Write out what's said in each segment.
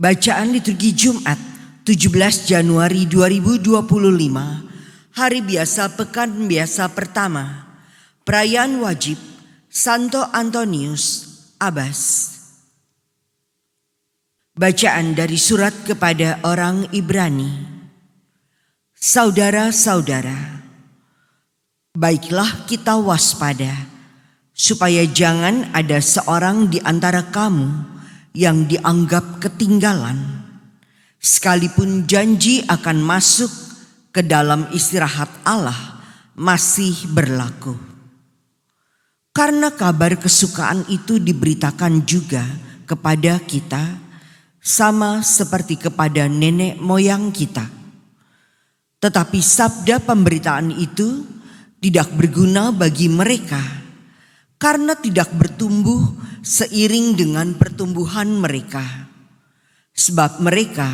Bacaan liturgi Jumat 17 Januari 2025, Hari Biasa Pekan Biasa Pertama, Perayaan Wajib Santo Antonius Abbas. Bacaan dari surat kepada orang Ibrani. Saudara-saudara, baiklah kita waspada, supaya jangan ada seorang di antara kamu yang dianggap ketinggalan, sekalipun janji akan masuk ke dalam istirahat Allah masih berlaku. Karena kabar kesukaan itu diberitakan juga kepada kita, sama seperti kepada nenek moyang kita. Tetapi sabda pemberitaan itu tidak berguna bagi mereka, karena tidak bertumbuh seiring dengan pertumbuhan mereka, sebab mereka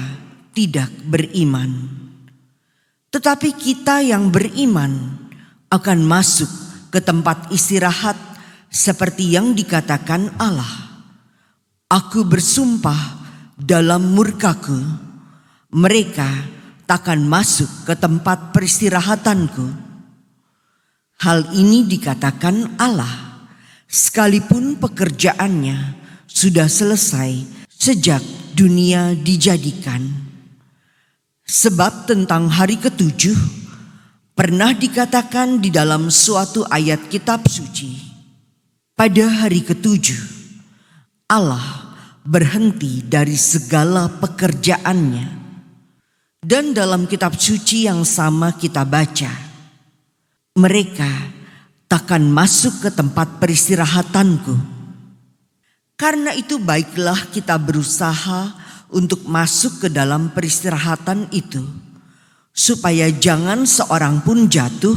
tidak beriman. Tetapi kita yang beriman akan masuk ke tempat istirahat seperti yang dikatakan Allah. Aku bersumpah dalam murkaku, mereka takkan masuk ke tempat peristirahatanku. Hal ini dikatakan Allah, sekalipun pekerjaannya sudah selesai sejak dunia dijadikan. Sebab tentang hari ketujuh pernah dikatakan di dalam suatu ayat kitab suci, pada hari ketujuh Allah berhenti dari segala pekerjaannya. Dan dalam kitab suci yang sama kita baca, mereka takkan masuk ke tempat peristirahatanku. Karena itu baiklah kita berusaha untuk masuk ke dalam peristirahatan itu, supaya jangan seorang pun jatuh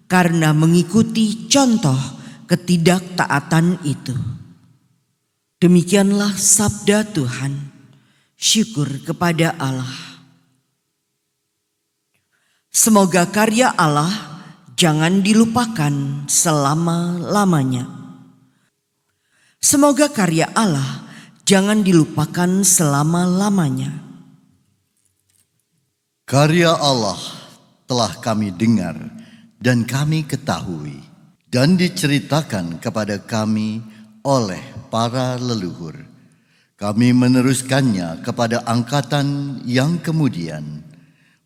karena mengikuti contoh ketidaktaatan itu. Demikianlah sabda Tuhan. Syukur kepada Allah. Semoga karya Allah jangan dilupakan selama-lamanya. Semoga karya Allah jangan dilupakan selama-lamanya. Karya Allah telah kami dengar dan kami ketahui dan diceritakan kepada kami oleh para leluhur. Kami meneruskannya kepada angkatan yang kemudian.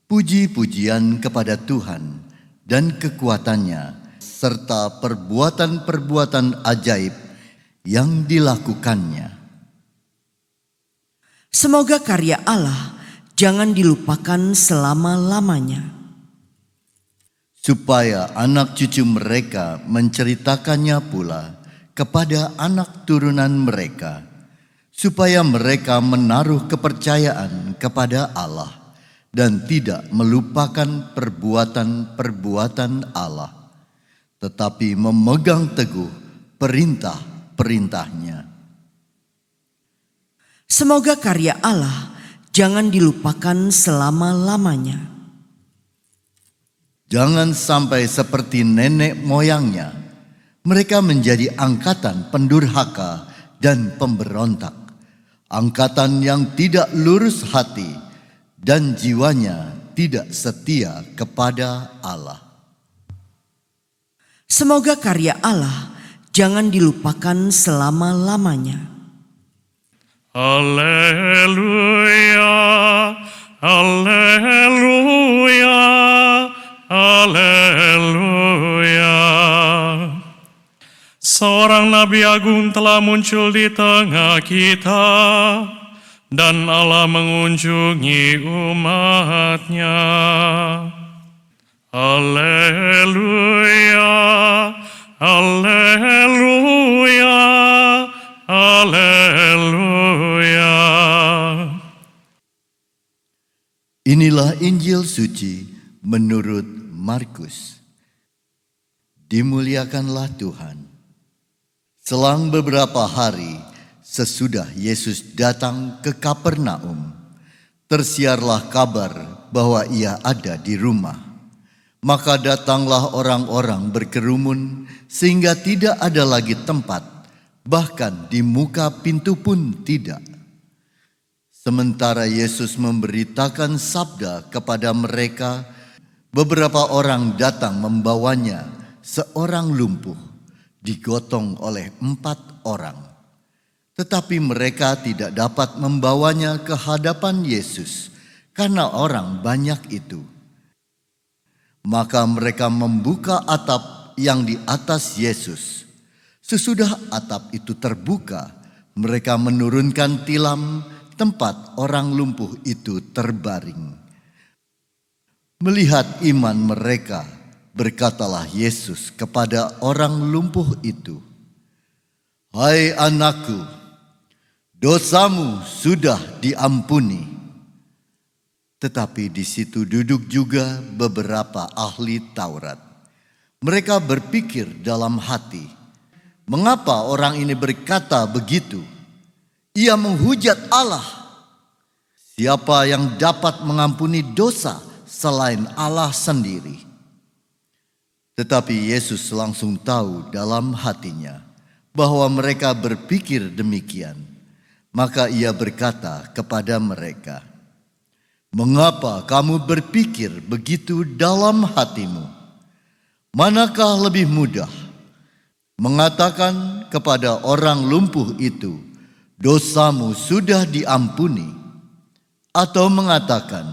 Puji-pujian kepada Tuhan dan kekuatannya, serta perbuatan-perbuatan ajaib yang dilakukannya. Semoga karya Allah jangan dilupakan selama-lamanya, supaya anak cucu mereka menceritakannya pula kepada anak turunan mereka, supaya mereka menaruh kepercayaan kepada Allah dan tidak melupakan perbuatan-perbuatan Allah, tetapi memegang teguh perintah-perintahnya. Semoga karya Allah jangan dilupakan selama-lamanya. Jangan sampai seperti nenek moyangnya, mereka menjadi angkatan pendurhaka dan pemberontak, angkatan yang tidak lurus hati dan jiwanya tidak setia kepada Allah. Semoga karya Allah jangan dilupakan selama-lamanya. Haleluya, haleluya, haleluya. Seorang Nabi Agung telah muncul di tengah kita, dan Allah mengunjungi umat-Nya. Haleluya, haleluya, haleluya. Inilah Injil suci menurut Markus. Dimuliakanlah Tuhan. Selang beberapa hari sesudah Yesus datang ke Kapernaum, tersiarlah kabar bahwa ia ada di rumah. Maka datanglah orang-orang berkerumun sehingga tidak ada lagi tempat, bahkan di muka pintu pun tidak. Sementara Yesus memberitakan sabda kepada mereka, beberapa orang datang membawanya seorang lumpuh, digotong oleh 4 orang. Tetapi mereka tidak dapat membawanya ke hadapan Yesus karena orang banyak itu. Maka mereka membuka atap yang di atas Yesus. Sesudah atap itu terbuka, mereka menurunkan tilam tempat orang lumpuh itu terbaring. Melihat iman mereka, berkatalah Yesus kepada orang lumpuh itu, "Hai anakku, dosamu sudah diampuni." Tetapi di situ duduk juga beberapa ahli Taurat. Mereka berpikir dalam hati, "Mengapa orang ini berkata begitu? Ia menghujat Allah. Siapa yang dapat mengampuni dosa selain Allah sendiri?" Tetapi Yesus langsung tahu dalam hatinya bahwa mereka berpikir demikian. Maka ia berkata kepada mereka, "Mengapa kamu berpikir begitu dalam hatimu? Manakah lebih mudah, mengatakan kepada orang lumpuh itu, 'Dosamu sudah diampuni,' atau mengatakan,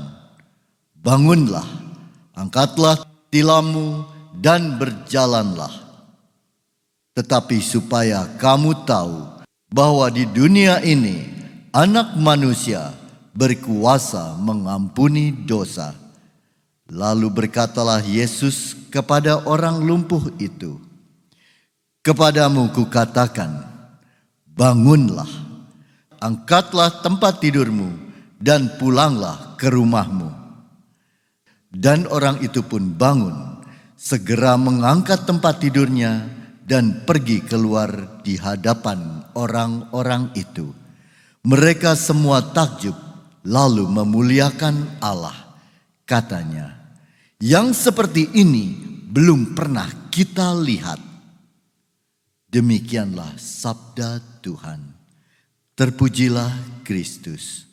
'Bangunlah, angkatlah tilammu dan berjalanlah'? Tetapi supaya kamu tahu bahwa di dunia ini Anak Manusia berkuasa mengampuni dosa." Lalu berkatalah Yesus kepada orang lumpuh itu, "Kepadamu kukatakan, bangunlah, angkatlah tempat tidurmu dan pulanglah ke rumahmu." Dan orang itu pun bangun, segera mengangkat tempat tidurnya dan pergi keluar di hadapan orang-orang itu. Mereka semua takjub lalu memuliakan Allah. Katanya, "Yang seperti ini belum pernah kita lihat." Demikianlah sabda Tuhan. Terpujilah Kristus.